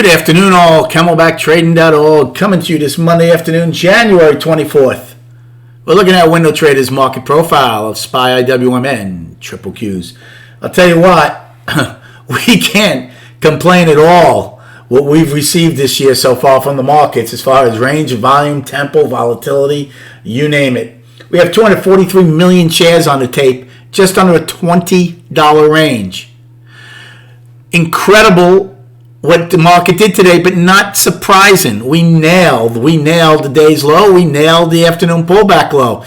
Good afternoon, all. CamelbackTrading.org coming to you this Monday afternoon, January 24th. We're looking at Window Trader's market profile of SPY IWMN Triple Qs. I'll tell you what, we can't complain at all what we've received this year so far from the markets as far as range, volume, tempo, volatility, you name it. We have 243 million shares on the tape, just under a $20 range. Incredible what the market did today, but not surprising. We nailed the day's low. We nailed the afternoon pullback low.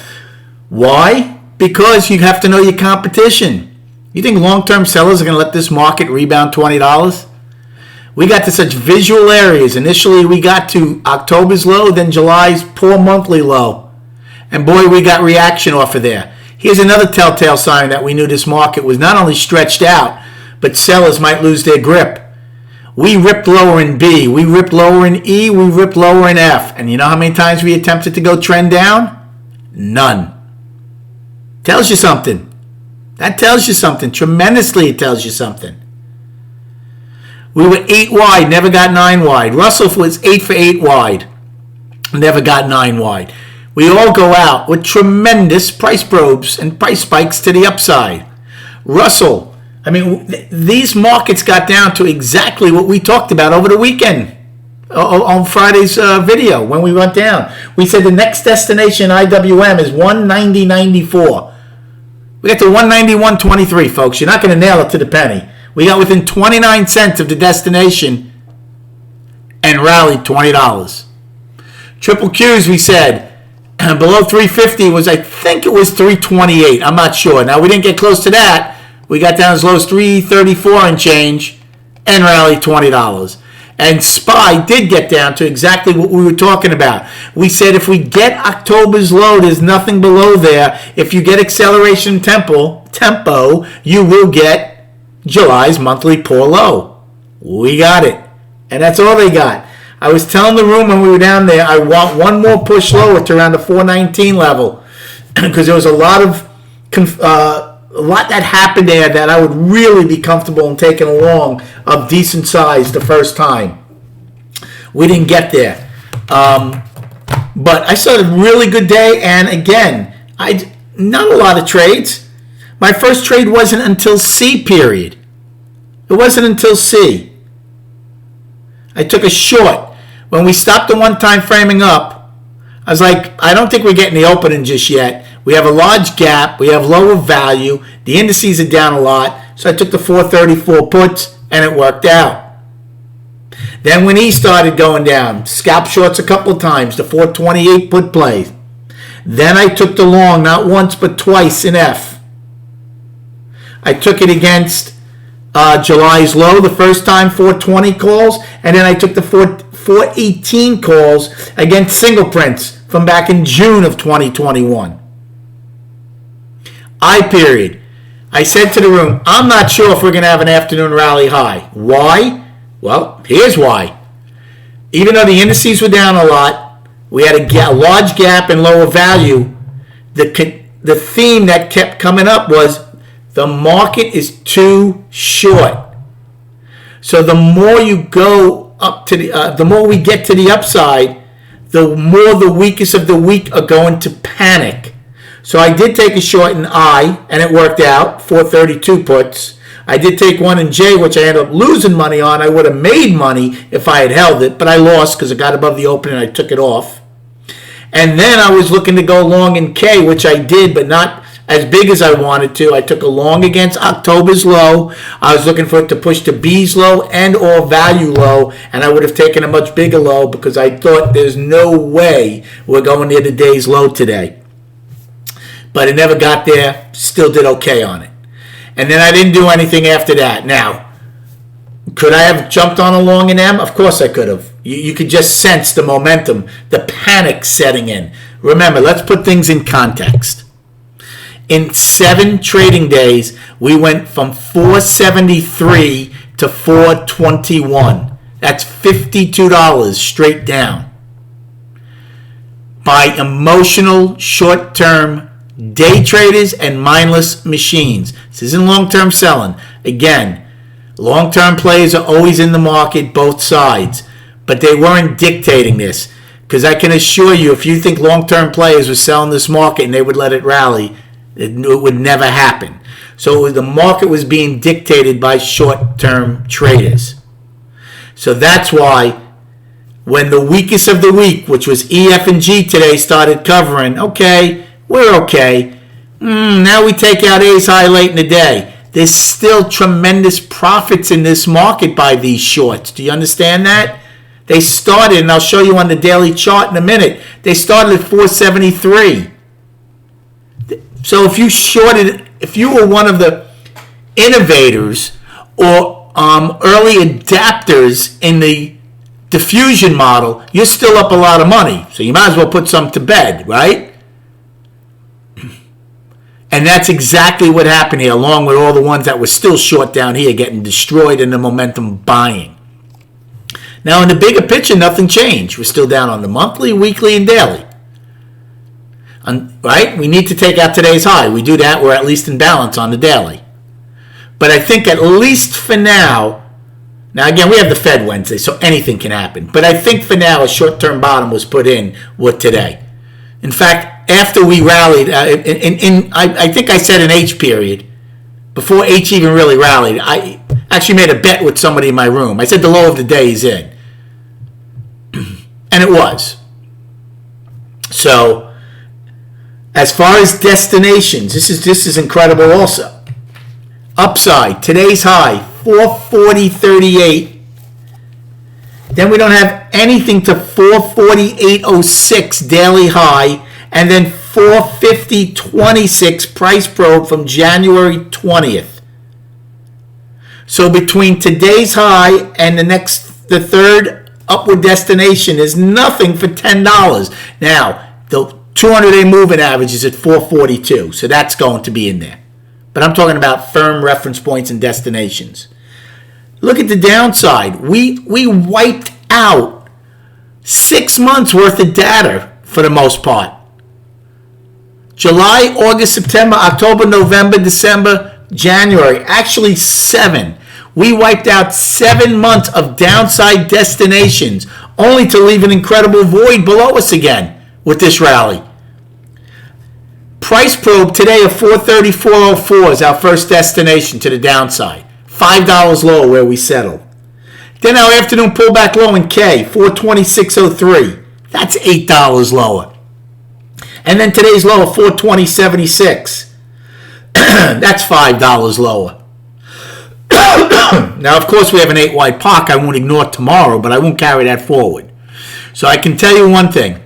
Why? Because you have to know your competition. You think long-term sellers are going to let this market rebound $20? We got to such visual areas. Initially, we got to October's low, then July's poor monthly low. And boy, we got reaction off of there. Here's another telltale sign that we knew this market was not only stretched out, but sellers might lose their grip. We ripped lower in B, we ripped lower in E, we ripped lower in F. And you know how many times we attempted to go trend down? None. Tells you something. That tells you something. Tremendously, it tells you something. We were 8 wide, never got 9 wide. Russell was 8 for 8 wide, never got 9 wide. We all go out with tremendous price probes and price spikes to the upside. Russell, these markets got down to exactly what we talked about over the weekend on Friday's video when we went down. We said the next destination IWM is 190.94. We got to 191.23, folks. You're not going to nail it to the penny. We got within 29 cents of the destination and rallied $20. Triple Qs, we said, below 350 was, I think it was 328. I'm not sure. Now, we didn't get close to that. We got down as low as 334 and change and rallied $20. And SPY did get down to exactly what we were talking about. We said if we get October's low, there's nothing below there. If you get acceleration tempo, you will get July's monthly poor low. We got it. And that's all they got. I was telling the room when we were down there, I want one more push lower to around the 419 level because there was a lot that happened there that I would really be comfortable in taking along of decent size the first time. We didn't get there. But I started a really good day, and again, not a lot of trades. My first trade wasn't until C period. It wasn't until C. I took a short. When we stopped the one-time framing up, I was like, I don't think we're getting the opening just yet. We have a large gap. We have lower value. The indices are down a lot. So I took the 434 puts, and it worked out. Then when E started going down, scalp shorts a couple of times, the 428 put play. Then I took the long, not once but twice in F. I took it against July's low the first time, 420 calls, and then I took the 418 calls against single prints from back in June of 2021. I period. I said to the room, I'm not sure if we're going to have an afternoon rally high. Why? Well, here's why. Even though the indices were down a lot, we had a large gap in lower value. The theme that kept coming up was the market is too short. So the more you go up to the more we get to the upside, the more the weakest of the weak are going to panic. So I did take a short in I, and it worked out, 432 puts. I did take one in J, which I ended up losing money on. I would have made money if I had held it, but I lost because it got above the open and I took it off. And then I was looking to go long in K, which I did, but not as big as I wanted to. I took a long against October's low. I was looking for it to push to B's low and or value low, and I would have taken a much bigger low because I thought there's no way we're going near the day's low today. But it never got there, still did okay on it. And then I didn't do anything after that. Now, could I have jumped on a long in M? Of course I could have. You could just sense the momentum, the panic setting in. Remember, let's put things in context. In 7 trading days, we went from 473 to 421. That's $52 straight down. By emotional, short-term day traders and mindless machines. This isn't long-term selling. Again, Long-term players are always in the market, both sides. But they weren't dictating this. Because I can assure you, if you think long-term players were selling this market and they would let it rally, it would never happen. So the market was being dictated by short-term traders. So that's why when the weakest of the week, which was EF and G today, started covering, okay, we're okay. Now we take out A's high late in the day. There's still tremendous profits in this market by these shorts. Do you understand that? They started, and I'll show you on the daily chart in a minute, they started at 473. So if you were one of the innovators or early adapters in the diffusion model, you're still up a lot of money. So you might as well put some to bed, right? And that's exactly what happened here, along with all the ones that were still short down here getting destroyed in the momentum buying. Now, in the bigger picture, nothing changed. We're still down on the monthly, weekly, and daily. Right? We need to take out today's high. We do that, we're at least in balance on the daily. But I think at least for now, again, we have the Fed Wednesday, so anything can happen. But I think for now, a short-term bottom was put in with today. In fact, after we rallied, I think I said an H period, before H even really rallied, I actually made a bet with somebody in my room. I said the low of the day is in. And it was. So, as far as destinations, this is incredible also. Upside, today's high, 440.38. Then we don't have anything to 448.06 daily high. And then 450.26 price probe from January 20th. So between today's high and the third upward destination is nothing for $10. Now, the 200-day moving average is at 442, so that's going to be in there. But I'm talking about firm reference points and destinations. Look at the downside. We wiped out 6 months worth of data for the most part. July, August, September, October, November, December, January. Actually 7. We wiped out 7 months of downside destinations, only to leave an incredible void below us again with this rally. Price probe today of 434.04 is our first destination to the downside. $5 lower where we settled. Then our afternoon pullback low in K, 426.03. That's $8 lower. And then today's low of 420.76. That's $5 lower. Now, of course, we have an 8-wide POC I won't ignore tomorrow, but I won't carry that forward. So I can tell you one thing.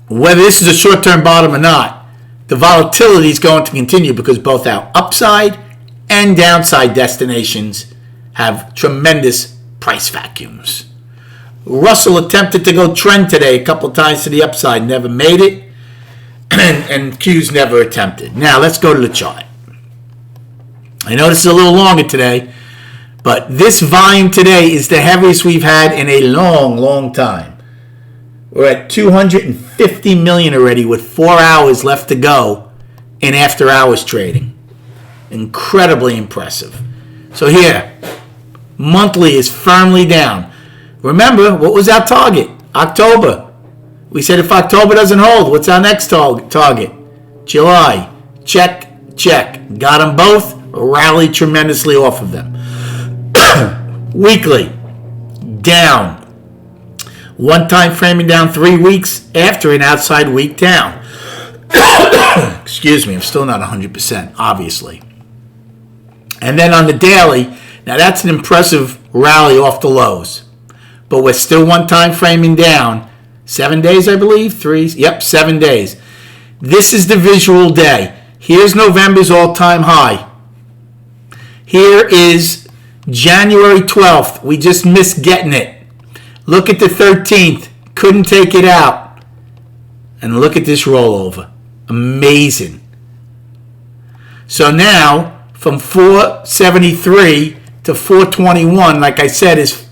Whether this is a short-term bottom or not, the volatility is going to continue because both our upside and downside destinations have tremendous price vacuums. Russell attempted to go trend today a couple times to the upside, never made it, and Q's never attempted. Now, let's go to the chart. I know this is a little longer today, but this volume today is the heaviest we've had in a long, long time. We're at 250 million already with 4 hours left to go in after-hours trading. Incredibly impressive. So here, monthly is firmly down. Remember, what was our target? October. We said if October doesn't hold, what's our next target? July. Check, check. Got them both. Rallied tremendously off of them. Weekly. Down. One time framing down 3 weeks after an outside week down. Excuse me, I'm still not 100%, obviously. And then on the daily, now that's an impressive rally off the lows. But we're still one time framing down. 7 days, I believe? 7 days. This is the visual day. Here's November's all-time high. Here is January 12th. We just missed getting it. Look at the 13th. Couldn't take it out. And look at this rollover. Amazing. So now, from 473 to 421, like I said, is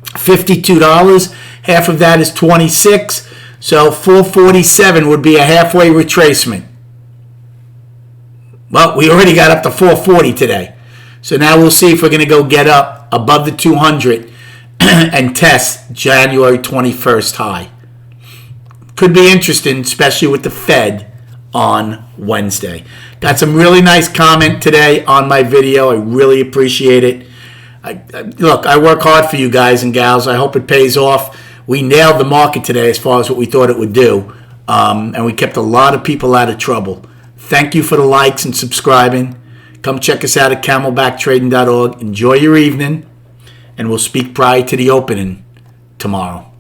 $52. Half of that is 26. So 447 would be a halfway retracement. Well, we already got up to 440 today. So now we'll see if we're going to go get up above the 200 and test January 21st high. Could be interesting, especially with the Fed on Wednesday. Got some really nice comment today on my video. I really appreciate it. Look, I work hard for you guys and gals. I hope it pays off. We nailed the market today as far as what we thought it would do. And we kept a lot of people out of trouble. Thank you for the likes and subscribing. Come check us out at camelbacktrading.org. Enjoy your evening. And we'll speak prior to the opening tomorrow.